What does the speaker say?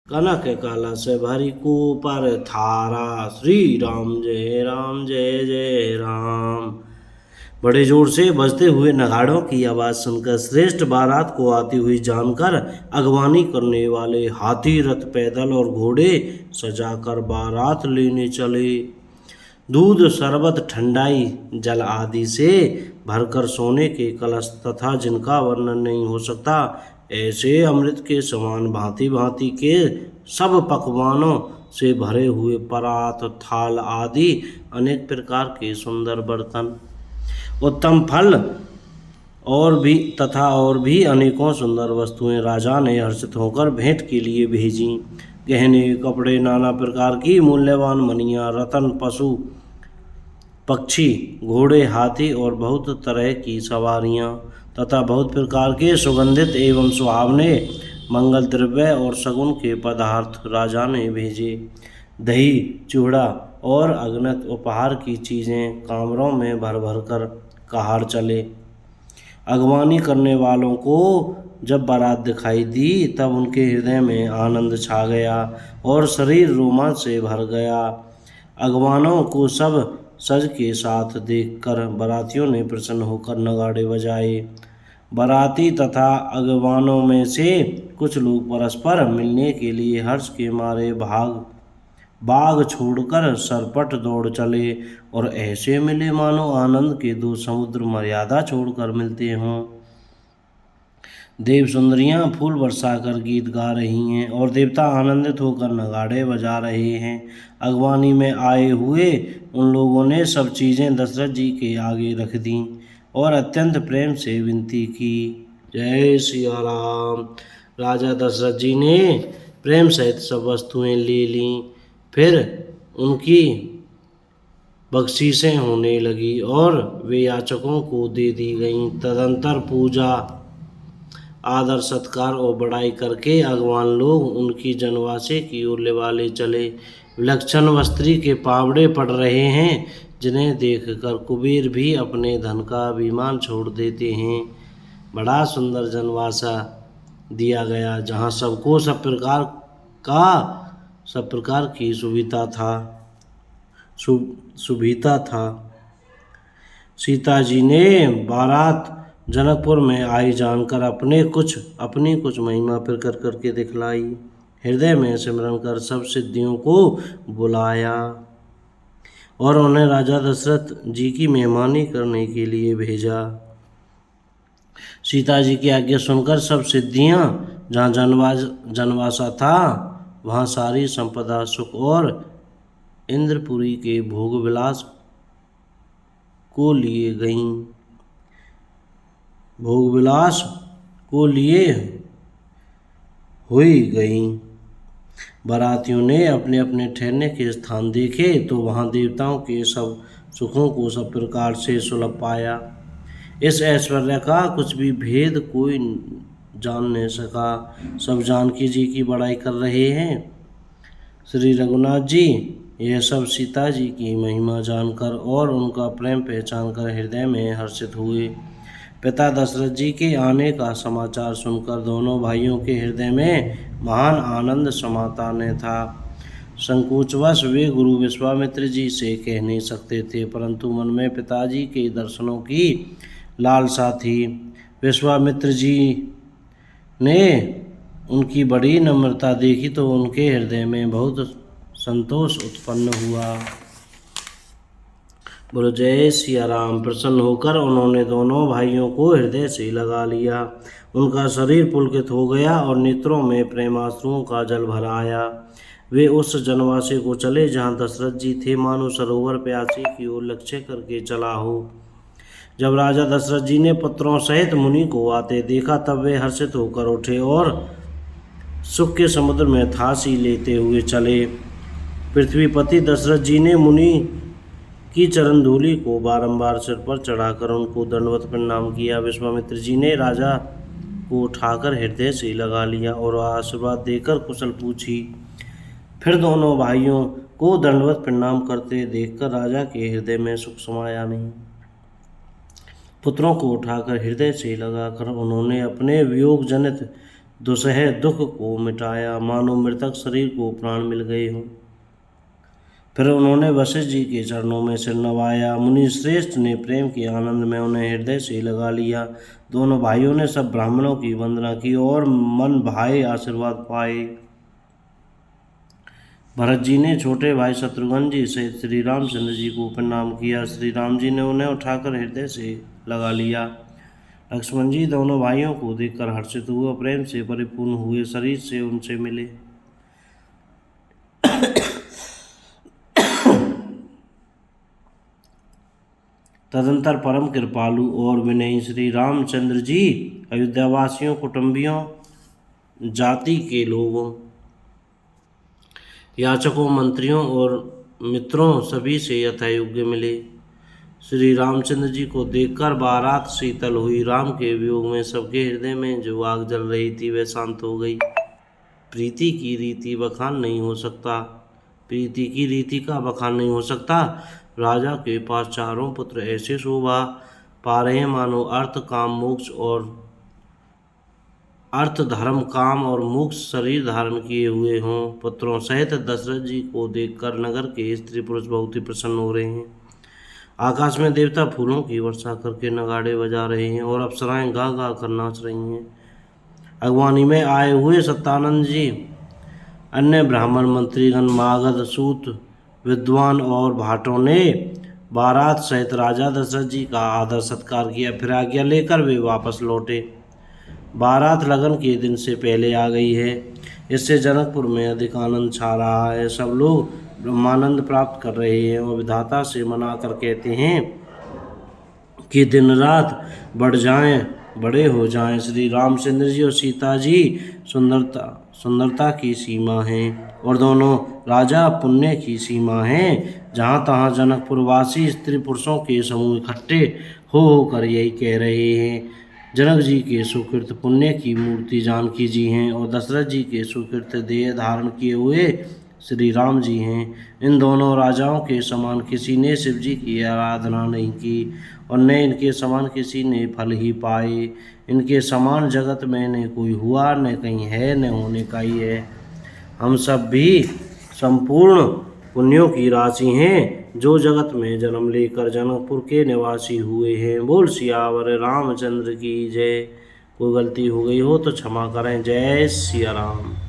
कनक काला से भरी कुपर थारा। श्री राम जय जय राम। बड़े जोर से बजते हुए नगाड़ों की आवाज सुनकर श्रेष्ठ बारात को आती हुई जानकर अगवानी करने वाले हाथी, रथ, पैदल और घोड़े सजाकर बारात लेने चले। दूध, शरबत, ठंडाई, जल आदि से भरकर सोने के कलश तथा जिनका वर्णन नहीं हो सकता ऐसे अमृत के समान भांति भांति के सब पकवानों से भरे हुए परात, थाल आदि अनेक प्रकार के सुंदर बर्तन, उत्तम फल और भी अनेकों सुंदर वस्तुएं राजा ने हर्षित होकर भेंट के लिए भेजी। गहने, कपड़े, नाना प्रकार की मूल्यवान मणियां, रत्न, पशु पक्षी, घोड़े, हाथी और बहुत तरह की सवारियां तथा बहुत प्रकार के सुगंधित एवं सुहावने मंगल द्रव्य और शगुन के पदार्थ राजा ने भेजे। दही, चूड़ा और अगणित उपहार की चीज़ें कामरों में भर भर कर कहार चले। अगवानी करने वालों को जब बारात दिखाई दी तब उनके हृदय में आनंद छा गया और शरीर रोमांच से भर गया। अगवानों को सब सज के साथ देखकर बारातियों ने प्रसन्न होकर नगाड़े बजाए। बाराती तथा अगवानों में से कुछ लोग परस्पर मिलने के लिए हर्ष के मारे बाग छोड़कर सरपट दौड़ चले और ऐसे मिले मानो आनंद के दो समुद्र मर्यादा छोड़कर मिलते हों। देव सुंदरियां फूल बरसाकर गीत गा रही हैं और देवता आनंदित होकर नगाड़े बजा रहे हैं। अगवानी में आए हुए उन लोगों ने सब चीज़ें दशरथ जी के आगे रख दी और अत्यंत प्रेम से विनती की। जय सिया राम। राजा दशरथ जी ने प्रेम सहित सब वस्तुएं ले लीं। फिर उनकी बख्शीशें होने लगी और वे याचकों को दे दी गईं। तदंतर पूजा, आदर, सत्कार और बड़ाई करके अगवान लोग उनकी जनवासे की ओर ले चले। विलक्षण वस्त्री के पावड़े पड़ रहे हैं जिन्हें देखकर कुबेर भी अपने धन का अभिमान छोड़ देते हैं। बड़ा सुंदर जनवासा दिया गया जहाँ सबको सब प्रकार की सुविधा था। सीता जी ने बारात जनकपुर में आई जानकर अपनी कुछ महिमा प्रकट करके दिखलाई। हृदय में सिमरन कर सब सिद्धियों को बुलाया और उन्हें राजा दशरथ जी की मेहमानी करने के लिए भेजा। सीता जी की आज्ञा सुनकर सब सिद्धियां जहाँ जनवासा था वहाँ सारी संपदा, सुख और इंद्रपुरी के भोग विलास को लिए हुई गईं। बारातियों ने अपने अपने ठहरने के स्थान देखे तो वहाँ देवताओं के सब सुखों को सब प्रकार से सुलभ पाया। इस ऐश्वर्य का कुछ भी भेद कोई जान नहीं सका। सब जानकी जी की बड़ाई कर रहे हैं। श्री रघुनाथ जी यह सब सीता जी की महिमा जानकर और उनका प्रेम पहचानकर हृदय में हर्षित हुए। पिता दशरथ जी के आने का समाचार सुनकर दोनों भाइयों के हृदय में महान आनंद समाता न था। संकोचवश वे गुरु विश्वामित्र जी से कह नहीं सकते थे, परंतु मन में पिताजी के दर्शनों की लालसा थी। विश्वामित्र जी ने उनकी बड़ी नम्रता देखी तो उनके हृदय में बहुत संतोष उत्पन्न हुआ। बोलो जय सिया राम। प्रसन्न होकर उन्होंने दोनों भाइयों को हृदय से लगा लिया। उनका शरीर पुलकित हो गया और नेत्रों में प्रेमाश्रुओं का जल भर आया। वे उस जनवासे को चले जहाँ दशरथ जी थे, मानो सरोवर प्यासे की ओर लक्ष्य करके चला हो। जब राजा दशरथ जी ने पुत्रों सहित मुनि को आते देखा तब वे हर्षित होकर उठे और सुख के समुद्र में थासी लेते हुए चले। पृथ्वीपति दशरथ जी ने मुनि की चरण धूलि को बारंबार सिर पर चढ़ाकर उनको दंडवत प्रणाम किया। विश्वामित्र जी ने राजा को उठाकर हृदय से लगा लिया और आशीर्वाद देकर कुशल पूछी। फिर दोनों भाइयों को दंडवत प्रणाम करते देखकर राजा के हृदय में सुख समाया नहीं। पुत्रों को उठाकर हृदय से लगाकर उन्होंने अपने वियोग जनित दुसह दुख को मिटाया, मानो मृतक शरीर को प्राण मिल गए हों। फिर उन्होंने वशिष्ठ जी के चरणों में सिर नवाया। मुनि श्रेष्ठ ने प्रेम के आनंद में उन्हें हृदय से लगा लिया। दोनों भाइयों ने सब ब्राह्मणों की वंदना की और मन भाए आशीर्वाद पाए। भरत जी ने छोटे भाई शत्रुघ्न जी सहित श्री रामचंद्र जी को प्रणाम किया। श्री राम जी ने उन्हें उठाकर हृदय से लगा लिया। लक्ष्मण जी दोनों भाइयों को देखकर हर्षित हुए, प्रेम से परिपूर्ण हुए शरीर से उनसे मिले। तदंतर परम कृपालु और विनयी श्री रामचंद्र जी अयोध्यावासियों, कुटुंबियों, जाति के लोगों, याचकों, मंत्रियों और मित्रों सभी से यथायोग्य मिले। श्री रामचंद्र जी को देखकर बारात शीतल हुई। राम के वियोग में सबके हृदय में जो आग जल रही थी वह शांत हो गई। प्रीति की रीति बखान नहीं हो सकता, प्रीति की रीति का बखान नहीं हो सकता। राजा के पास चारों पुत्र ऐसे शोभा पा रहे हैं मानो अर्थ धर्म काम और मोक्ष शरीर धारण किए हुए हों। पुत्रों सहित दशरथ जी को देखकर नगर के स्त्री पुरुष बहुत ही प्रसन्न हो रहे हैं। आकाश में देवता फूलों की वर्षा करके नगाड़े बजा रहे हैं और अप्सराएं गा गा कर नाच रही हैं। अगवानी में आए हुए सत्यानंद जी, अन्य ब्राह्मण, मंत्रीगण, मागध, सूत, विद्वान और भाटों ने बारात सहित राजा दशरथ जी का आदर सत्कार किया। फिर आज्ञा लेकर वे वापस लौटे। बारात लगन के दिन से पहले आ गई है, इससे जनकपुर में अधिक आनंद छा रहा है। सब लोग ब्रह्मानंद प्राप्त कर रहे हैं और विधाता से मनाकर कहते हैं कि दिन रात बड़े हो जाएं। श्री रामचंद्र जी और सीता जी सुंदरता की सीमा हैं और दोनों राजा पुण्य की सीमा हैं। जहाँ तहाँ जनकपुरवासी स्त्री पुरुषों के समूह इकट्ठे होकर यही कह रहे हैं, जनक जी के सुकृत पुण्य की मूर्ति जानकी जी हैं और दशरथ जी के सुकृत देह धारण किए हुए श्री राम जी हैं। इन दोनों राजाओं के समान किसी ने शिव जी की आराधना नहीं की और न इनके समान किसी ने फल ही पाए। इनके समान जगत में न कोई हुआ, न कहीं है, न होने का ही है। हम सब भी संपूर्ण पुण्यों की राशि हैं जो जगत में जन्म लेकर जनकपुर के निवासी हुए हैं। बोल सियावर रामचंद्र की जय। कोई गलती हो गई हो तो क्षमा करें। जय सिया राम।